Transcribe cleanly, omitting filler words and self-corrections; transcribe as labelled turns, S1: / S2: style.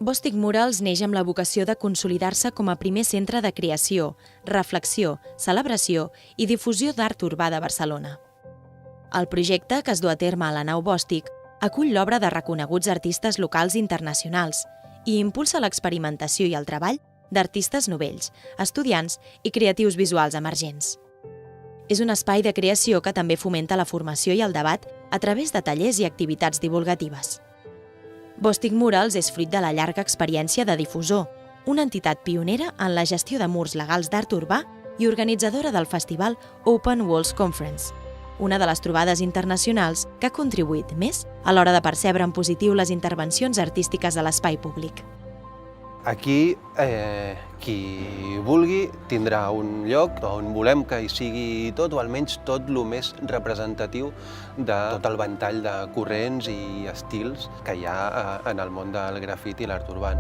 S1: Bòstic Murals neix amb la vocació de consolidar-se com a primer centre de creació, reflexió, celebració i difusió d'art urbà de Barcelona. El projecte, que es du a terme a la nau Bòstic, acull l'obra de reconeguts artistes locals i internacionals i impulsa l'experimentació i el treball d'artistes novells, estudiants i creatius visuals emergents. És un espai de creació que també fomenta la formació i el debat a través de tallers i activitats divulgatives. Bòstic Murals és fruit de la llarga experiència de Difusor, una entitat pionera en la gestió de murs legals d'art urbà i organitzadora del festival Open Walls Conference, una de les trobades internacionals que ha contribuït més a l'hora de percebre en positiu les intervencions artístiques a l'espai públic.
S2: Aquí, qui vulgui tindrà un lloc on volem que hi sigui tot, o almenys tot el més representatiu de tot el ventall de corrents i estils que hi ha en el món del grafiti i l'art urbà.